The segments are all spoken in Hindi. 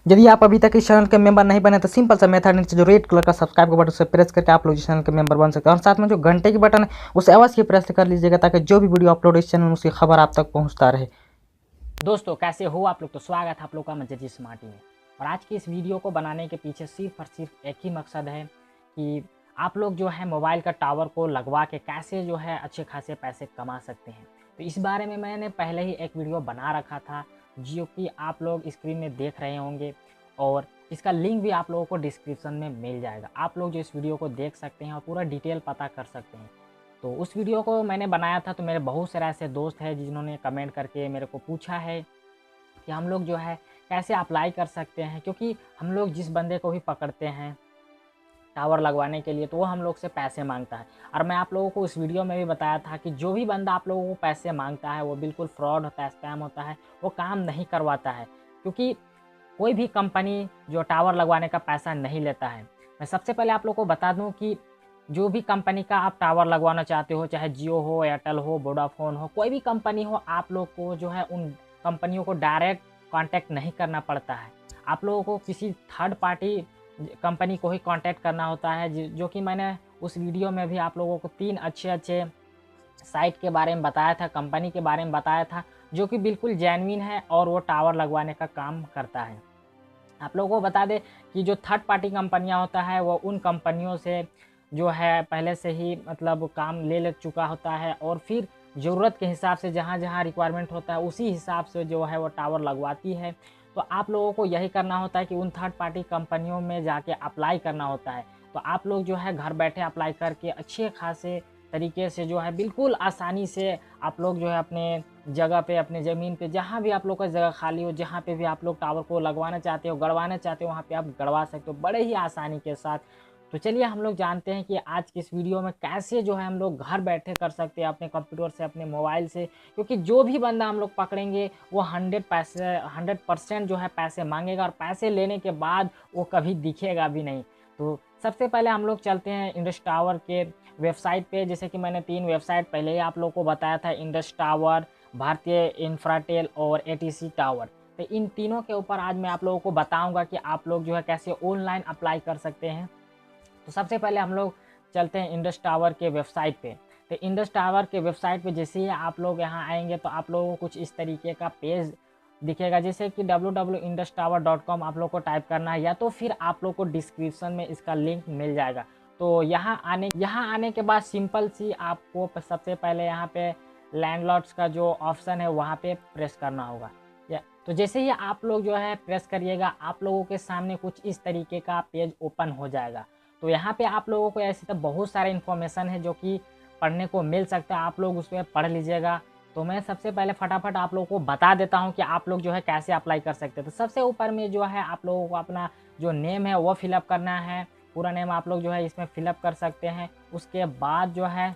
यदि आप अभी तक इस चैनल के मेंबर नहीं बने तो सिंपल सा मेथड नीचे जो रेड कलर का सब्सक्राइब का बटन उसे प्रेस करके आप लोग इस चैनल के मेंबर बन सकते हैं और साथ में जो घंटे की बटन है उसे अवश्य प्रेस कर लीजिएगा ताकि जो भी वीडियो अपलोड इस चैनल में उसकी खबर आप तक पहुंचता रहे। दोस्तों कैसे हो आप लोग। तो स्वागत है आप लोग का मजहरजी स्मार्टी में। और आज की इस वीडियो को बनाने के पीछे सिर्फ और सिर्फ एक ही मकसद है कि आप लोग जो है मोबाइल का टावर को लगवा के कैसे जो है अच्छे खासे पैसे कमा सकते हैं। तो इस बारे में मैंने पहले ही एक वीडियो बना रखा था जो कि आप लोग स्क्रीन में देख रहे होंगे और इसका लिंक भी आप लोगों को डिस्क्रिप्शन में मिल जाएगा। आप लोग जो इस वीडियो को देख सकते हैं और पूरा डिटेल पता कर सकते हैं। तो उस वीडियो को मैंने बनाया था तो मेरे बहुत सारे ऐसे दोस्त हैं जिन्होंने कमेंट करके मेरे को पूछा है कि हम लोग जो है कैसे अप्लाई कर सकते हैं, क्योंकि हम लोग जिस बंदे को भी पकड़ते हैं टावर लगवाने के लिए तो वो हम लोग से पैसे मांगता है। और मैं आप लोगों को उस वीडियो में भी बताया था कि जो भी बंदा आप लोगों को पैसे मांगता है वो बिल्कुल फ्रॉड होता है, स्पैम होता है, वो काम नहीं करवाता है। क्योंकि कोई भी कंपनी जो टावर लगवाने का पैसा नहीं लेता है। मैं सबसे पहले आप लोगों को बता दूं कि जो भी कंपनी का आप टावर लगवाना चाहते हो, चाहे जियो हो, एयरटेल हो, वोडाफोन हो, कोई भी कंपनी हो, आप लोग को जो है उन कंपनियों को डायरेक्ट कांटेक्ट नहीं करना पड़ता है। आप लोगों को किसी थर्ड पार्टी कंपनी को ही कांटेक्ट करना होता है, जो कि मैंने उस वीडियो में भी आप लोगों को 3 अच्छे साइट के बारे में बताया था, कंपनी के बारे में बताया था जो कि बिल्कुल जेन्युइन है और वो टावर लगवाने का काम करता है। आप लोगों को बता दें कि जो थर्ड पार्टी कंपनियां होता है वो उन कंपनियों से जो है पहले से ही मतलब काम ले चुका होता है और फिर ज़रूरत के हिसाब से जहाँ जहाँ रिक्वायरमेंट होता है उसी हिसाब से जो है वो टावर लगवाती है। तो आप लोगों को यही करना होता है कि उन थर्ड पार्टी कंपनियों में जाके अप्लाई करना होता है। तो आप लोग जो है घर बैठे अप्लाई करके अच्छे खासे तरीके से जो है बिल्कुल आसानी से आप लोग जो है अपने जगह पे, अपने ज़मीन पे, जहाँ भी आप लोग का जगह खाली हो, जहाँ पे भी आप लोग टावर को लगवाना चाहते हो, गड़वाना चाहते हो, वहाँ पे आप गड़वा सकते हो बड़े ही आसानी के साथ। तो चलिए हम लोग जानते हैं कि आज की इस वीडियो में कैसे जो है हम लोग घर बैठे कर सकते हैं अपने कंप्यूटर से, अपने मोबाइल से। क्योंकि जो भी बंदा हम लोग पकड़ेंगे वो 100% जो है पैसे मांगेगा और पैसे लेने के बाद वो कभी दिखेगा भी नहीं। तो सबसे पहले हम लोग चलते हैं इंडस टावर के वेबसाइट पे। जैसे कि मैंने 3 वेबसाइट पहले ही आप लोग को बताया था, इंडस टावर, भारतीय इंफ्राटेल और एटीसी टावर। तो इन तीनों के ऊपर आज मैं आप लोगों को बताऊंगा कि आप लोग जो है कैसे ऑनलाइन अप्लाई कर सकते हैं। तो सबसे पहले हम लोग चलते हैं इंडस टावर के वेबसाइट पे। तो इंडस टावर के वेबसाइट पे जैसे ही आप लोग यहाँ आएंगे तो आप लोगों को कुछ इस तरीके का पेज दिखेगा, जैसे कि www.industower.com आप लोग को टाइप करना है, या तो फिर आप लोग को डिस्क्रिप्शन में इसका लिंक मिल जाएगा। तो यहाँ आने के बाद सिंपल सी आपको सबसे पहले यहाँ पे लैंडलॉर्ड्स का जो ऑप्शन है वहाँ पे प्रेस करना होगा। या तो जैसे ही आप लोग जो है प्रेस करिएगा आप लोगों के सामने कुछ इस तरीके का पेज ओपन हो जाएगा। तो यहाँ पे आप लोगों को ऐसे तो बहुत सारे इन्फॉर्मेशन है जो कि पढ़ने को मिल सकता है, आप लोग उस पर पढ़ लीजिएगा। तो मैं सबसे पहले फटाफट आप लोगों को बता देता हूँ कि आप लोग जो है कैसे अप्लाई कर सकते हैं। तो सबसे ऊपर में जो है आप लोगों को अपना जो नेम है वो फिलअप करना है, पूरा नेम आप लोग जो है इसमें फिलअप कर सकते हैं। उसके बाद जो है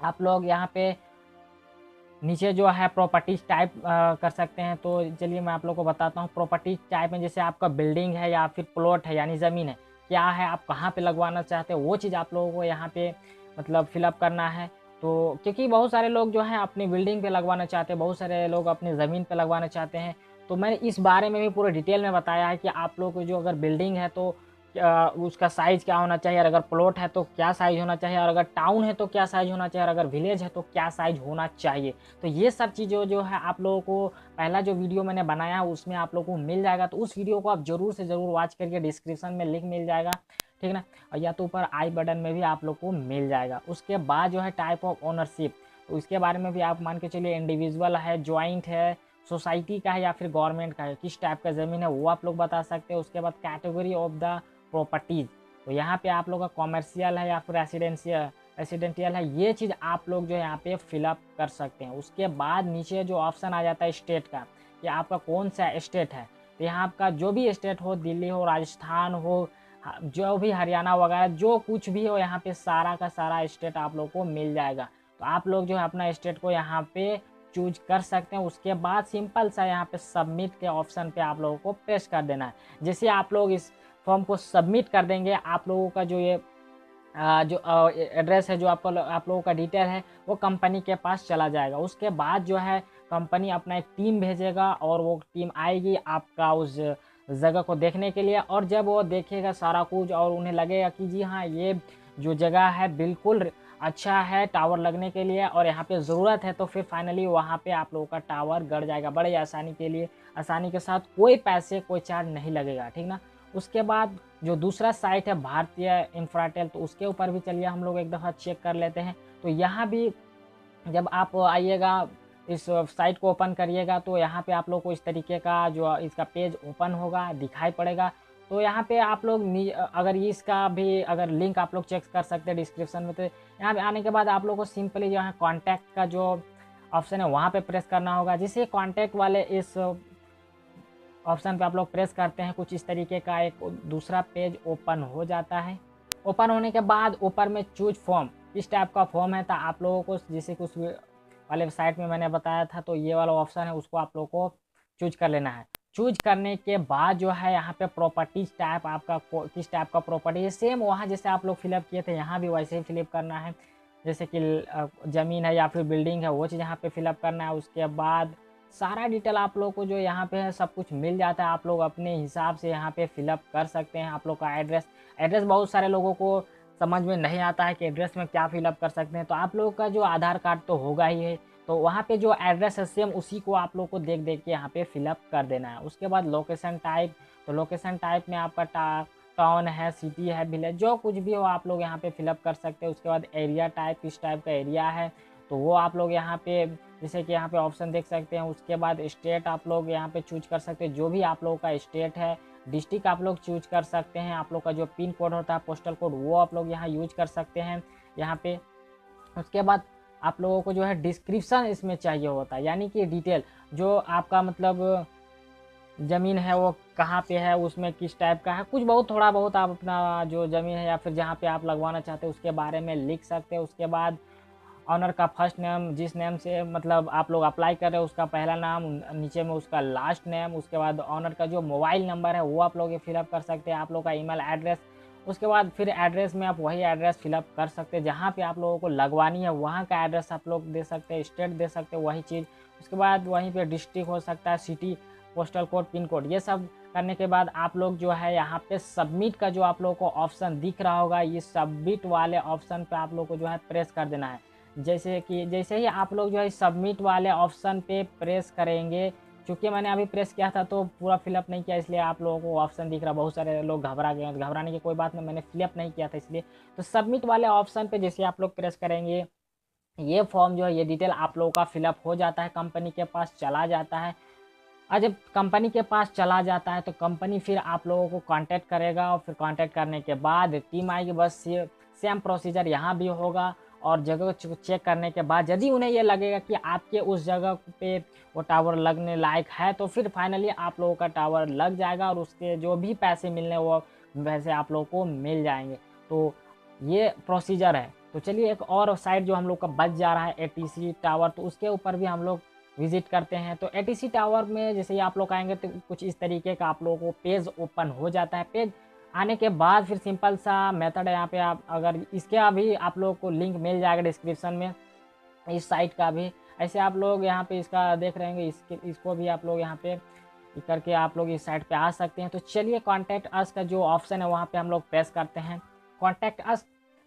आप लोग यहाँ पे नीचे जो है प्रॉपर्टीज टाइप कर सकते हैं। तो चलिए मैं आप लोग को बताता हूँ। प्रॉपर्टीज टाइप में जैसे आपका बिल्डिंग है या फिर प्लॉट है यानी ज़मीन है, क्या है, आप कहाँ पे लगवाना चाहते हो, वो चीज़ आप लोगों को यहाँ पे मतलब फिलअप करना है। तो क्योंकि बहुत सारे लोग जो है अपनी बिल्डिंग पे लगवाना चाहते हैं, बहुत सारे लोग अपनी ज़मीन पे लगवाना चाहते हैं। तो मैंने इस बारे में भी पूरे डिटेल में बताया है कि आप लोग को जो अगर बिल्डिंग है तो उसका साइज़ क्या होना चाहिए, और अगर प्लॉट है तो क्या साइज़ होना चाहिए, और अगर टाउन है तो क्या साइज़ होना चाहिए, और अगर विलेज है तो क्या साइज़ होना चाहिए। तो ये सब चीज़ें जो है आप लोगों को पहला जो वीडियो मैंने बनाया है उसमें आप लोगों को मिल जाएगा। तो उस वीडियो को आप ज़रूर से ज़रूर वॉच करके, डिस्क्रिप्शन में लिंक मिल जाएगा, ठीक ना, और या तो ऊपर आई बटन में भी आप लोग को मिल जाएगा। उसके बाद जो है टाइप ऑफ ओनरशिप, तो इसके बारे में भी आप मान के चलिए इंडिविजुअल है, ज्वाइंट है, सोसाइटी का है या फिर गवर्नमेंट का है, किस टाइप का ज़मीन है वो आप लोग बता सकते हैं। उसके बाद कैटेगरी ऑफ द प्रॉपर्टीज़, तो यहाँ पे आप लोग का कॉमर्शियल है या फिर रेसिडेंशियल है, ये चीज़ आप लोग जो है यहाँ पे फिलअप कर सकते हैं। उसके बाद नीचे जो ऑप्शन आ जाता है स्टेट का, कि आपका कौन सा स्टेट है। तो यहाँ आपका जो भी स्टेट हो, दिल्ली हो, राजस्थान हो, जो भी हरियाणा वगैरह जो कुछ भी हो, यहाँ पे सारा का सारा स्टेट आप लोग को मिल जाएगा। तो आप लोग जो है अपना स्टेट को यहाँ पे चूज कर सकते हैं। उसके बाद सिंपल सा यहाँ पे सबमिट के ऑप्शन पे आप लोगों को प्रेस कर देना है। जैसे आप लोग इस फॉर्म को सबमिट कर देंगे, आप लोगों का जो ये जो एड्रेस है, जो आप लोगों का डिटेल है, वो कंपनी के पास चला जाएगा। उसके बाद जो है कंपनी अपना एक टीम भेजेगा और वो टीम आएगी, आपका उस जगह को देखने के लिए। और जब वो देखेगा सारा कुछ और उन्हें लगेगा कि जी हाँ, ये जो जगह है बिल्कुल अच्छा है टावर लगने के लिए और यहाँ पे ज़रूरत है, तो फिर फाइनली वहाँ पे आप लोगों का टावर गड़ जाएगा बड़े आसानी के लिए, आसानी के साथ, कोई पैसे कोई चार्ज नहीं लगेगा, ठीक ना। उसके बाद जो दूसरा साइट है भारतीय इंफ्राटेल, तो उसके ऊपर भी चलिए हम लोग एक दफ़ा चेक कर लेते हैं। तो यहाँ भी जब आप आइएगा, इस साइट को ओपन करिएगा, तो यहाँ पे आप लोग को इस तरीके का जो इसका पेज ओपन होगा, दिखाई पड़ेगा। तो यहाँ पे आप लोग अगर इसका भी अगर लिंक आप लोग चेक कर सकते हैं डिस्क्रिप्शन में। तो यहाँ पे आने के बाद आप लोग को सिंपली जो है कॉन्टैक्ट का जो ऑप्शन है वहाँ पे प्रेस करना होगा। जिसे कॉन्टैक्ट वाले इस ऑप्शन पे आप लोग प्रेस करते हैं, कुछ इस तरीके का एक दूसरा पेज ओपन हो जाता है। ओपन होने के बाद ऊपर में चूज फॉर्म, इस टाइप का फॉर्म है। तो आप लोगों को जैसे कुछ वाले वेबसाइट में मैंने बताया था, तो ये वाला ऑप्शन है, उसको आप लोगों को चूज कर लेना है। चूज करने के बाद जो है यहाँ पे प्रॉपर्टीज टाइप आपका किस टाइप का प्रॉपर्टी है, सेम वहाँ जैसे आप लोग फिलअप किए थे यहाँ भी वैसे ही फिलअप करना है। जैसे कि ज़मीन है या फिर बिल्डिंग है, वो चीज़ यहाँ पे फिलअप करना है। उसके बाद सारा डिटेल आप लोग को जो यहाँ पे है सब कुछ मिल जाता है। आप लोग अपने हिसाब से यहाँ पे फिलअप कर सकते हैं। आप लोग का एड्रेस बहुत सारे लोगों को समझ में नहीं आता है कि एड्रेस में क्या फिलअप कर सकते हैं। तो आप लोगों का जो आधार कार्ड तो होगा ही है, तो वहाँ पे जो एड्रेस है सेम उसी को आप लोग को देख देख के यहाँ पे फिलअप कर देना है। उसके बाद लोकेशन टाइप, तो लोकेशन टाइप में आपका टाउन है, सिटी है, विलेज, जो कुछ भी हो आप लोग यहाँ पे फिलअप कर सकते हैं। उसके बाद एरिया टाइप, किस टाइप का एरिया है, तो वो आप लोग यहाँ पे जैसे कि यहाँ पे ऑप्शन देख सकते हैं। उसके बाद स्टेट आप लोग यहाँ पे चूज कर सकते हैं, जो भी आप लोगों का स्टेट है। डिस्ट्रिक्ट आप लोग चूज कर सकते हैं। आप लोग का जो पिन कोड होता है, पोस्टल कोड, वो आप लोग यहाँ यूज कर सकते हैं यहाँ पे। उसके बाद आप लोगों को जो है डिस्क्रिप्शन इसमें चाहिए होता है, यानी कि डिटेल जो आपका मतलब ज़मीन है वो कहाँ पे है, उसमें किस टाइप का है, कुछ बहुत थोड़ा बहुत आप अपना जो ज़मीन है या फिर जहाँ पे आप लगवाना चाहते हैं उसके बारे में लिख सकते हैं। उसके बाद ऑनर का फर्स्ट नेम, जिस नेम से मतलब आप लोग अप्लाई कर रहे हैं उसका पहला नाम, नीचे में उसका लास्ट नेम। उसके बाद ऑनर का जो मोबाइल नंबर है वो आप लोग ये फिलअप कर सकते हैं। आप लोग का ईमेल एड्रेस, उसके बाद फिर एड्रेस में आप वही एड्रेस फिलअप कर सकते हैं जहाँ पे आप लोगों को लगवानी है, वहाँ का एड्रेस आप लोग दे सकते हैं। स्टेट दे सकते हैं वही चीज़। उसके बाद वहीं पे डिस्ट्रिक्ट हो सकता है, city, postal code, pin code, ये सब करने के बाद आप लोग जो है यहाँ पे सबमिट का जो आप लोगों को ऑप्शन दिख रहा होगा, ये सबमिट वाले ऑप्शन पे आप लोग को जो है प्रेस कर देना है। जैसे ही आप लोग जो है सबमिट वाले ऑप्शन पे प्रेस करेंगे, चूँकि मैंने अभी प्रेस किया था तो पूरा फिलअप नहीं किया, इसलिए आप लोगों को ऑप्शन दिख रहा। बहुत सारे लोग घबरा गए, घबराने की कोई बात नहीं, मैंने फिलअप नहीं किया था इसलिए। तो सबमिट वाले ऑप्शन पे जैसे आप लोग प्रेस करेंगे, ये फॉर्म जो है, ये डिटेल आप लोगों का फिलअप हो जाता है, कंपनी के पास चला जाता है। और जब कंपनी के पास चला जाता है तो कंपनी फिर आप लोगों को कांटेक्ट करेगा और फिर कांटेक्ट करने के बाद टीम आएगी। बस ये सेम प्रोसीजर यहाँ भी होगा। और जगह चेक करने के बाद यदि उन्हें ये लगेगा कि आपके उस जगह पे वो टावर लगने लायक है, तो फिर फाइनली आप लोगों का टावर लग जाएगा और उसके जो भी पैसे मिलने वो वैसे आप लोगों को मिल जाएंगे। तो ये प्रोसीजर है। तो चलिए एक और साइट जो हम लोग का बच जा रहा है एटीसी टावर, तो उसके ऊपर भी हम लोग विजिट करते हैं। तो एटीसी टावर में जैसे ही आप लोग आएंगे तो कुछ इस तरीके का आप लोगों को पेज ओपन हो जाता है। पेज आने के बाद फिर सिंपल सा मेथड है यहाँ पे, आप अगर इसके अभी आप लोग को लिंक मिल जाएगा डिस्क्रिप्शन में इस साइट का भी। ऐसे आप लोग यहाँ पे इसका देख रहे होंगे, इसको भी आप लोग यहाँ पे करके आप लोग इस साइट पे आ सकते हैं। तो चलिए कॉन्टैक्ट अस का जो ऑप्शन है वहाँ पे हम लोग प्रेस करते हैं। कॉन्टैक्ट अस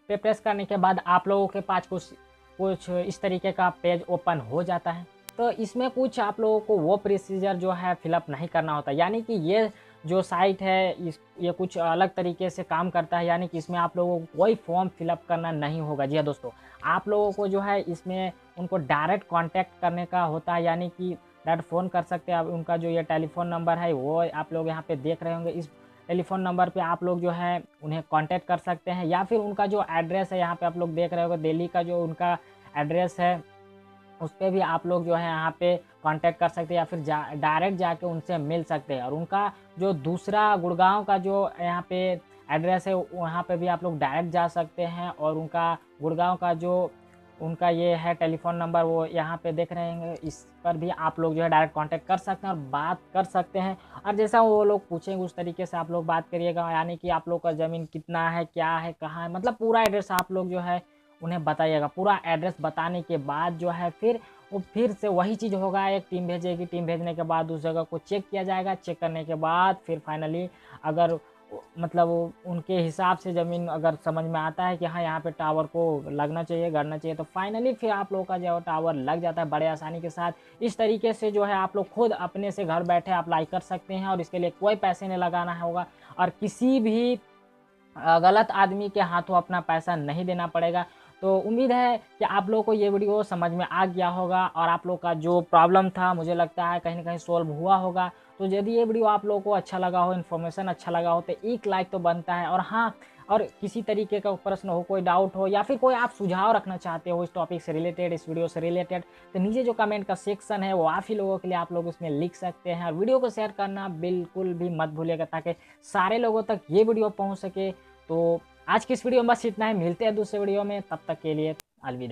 पे प्रेस करने के बाद आप लोगों के पास कुछ इस तरीके का पेज ओपन हो जाता है। तो इसमें कुछ आप लोगों को वो प्रोसीजर जो है फिलअप नहीं करना होता, यानी कि ये जो साइट है ये कुछ अलग तरीके से काम करता है, यानी कि इसमें आप लोगों को कोई फॉर्म फिलअप करना नहीं होगा। जी हाँ दोस्तों, आप लोगों को जो है इसमें उनको डायरेक्ट कांटेक्ट करने का होता है, यानी कि डायरेक्ट फ़ोन कर सकते हैं। उनका जो ये टेलीफोन नंबर है वो आप लोग यहाँ पे देख रहे होंगे, इस टेलीफोन नंबर पे आप लोग जो है उन्हें कांटेक्ट कर सकते हैं। या फिर उनका जो एड्रेस है यहाँ पे आप लोग देख रहे होंगे, दिल्ली का जो उनका एड्रेस है उस पर भी आप लोग जो है यहाँ पे कांटेक्ट कर सकते हैं या फिर डायरेक्ट जाके उनसे मिल सकते हैं। और उनका जो दूसरा गुड़गांव का जो यहाँ पे एड्रेस है वहाँ पे भी आप लोग डायरेक्ट जा सकते हैं। और उनका गुड़गांव का जो उनका ये है टेलीफोन नंबर वो यहाँ पे देख रहे हैं, इस पर भी आप लोग जो है डायरेक्ट कांटेक्ट कर सकते हैं और बात कर सकते हैं। और जैसा वो लोग पूछेंगे उस तरीके से आप लोग बात करिएगा, यानी कि आप लोग का ज़मीन कितना है, क्या है, कहाँ है, मतलब पूरा एड्रेस आप लोग जो है उन्हें बताइएगा। पूरा एड्रेस बताने के बाद जो है फिर वो फिर से वही चीज़ होगा, एक टीम भेजेगी, टीम भेजने के बाद उस जगह को चेक किया जाएगा, चेक करने के बाद फिर फाइनली अगर मतलब उनके हिसाब से ज़मीन अगर समझ में आता है कि हाँ यहाँ पे टावर को लगना चाहिए, गड़ना चाहिए, तो फाइनली फिर आप लोगों का जो टावर लग जाता है बड़े आसानी के साथ। इस तरीके से जो है आप लोग खुद अपने से घर बैठे अप्लाई कर सकते हैं और इसके लिए कोई पैसे नहीं लगाना होगा और किसी भी गलत आदमी के हाथों अपना पैसा नहीं देना पड़ेगा। तो उम्मीद है कि आप लोगों को ये वीडियो समझ में आ गया होगा और आप लोग का जो प्रॉब्लम था मुझे लगता है कहीं ना कहीं सॉल्व हुआ होगा। तो यदि ये वीडियो आप लोगों को अच्छा लगा हो, इन्फॉर्मेशन अच्छा लगा हो, तो एक लाइक तो बनता है। और हाँ, और किसी तरीके का प्रश्न हो, कोई डाउट हो या फिर कोई आप सुझाव रखना चाहते हो इस टॉपिक से रिलेटेड, इस वीडियो से रिलेटेड, तो नीचे जो कमेंट का सेक्शन है वो आप ही लोगों के लिए, आप लोग उसमें लिख सकते हैं। और वीडियो को शेयर करना बिल्कुल भी मत भूलिएगा ताकि सारे लोगों तक ये वीडियो पहुँच सके। तो आज की इस वीडियो में बस इतना ही, मिलते हैं दूसरे वीडियो में, तब तक के लिए अलविदा।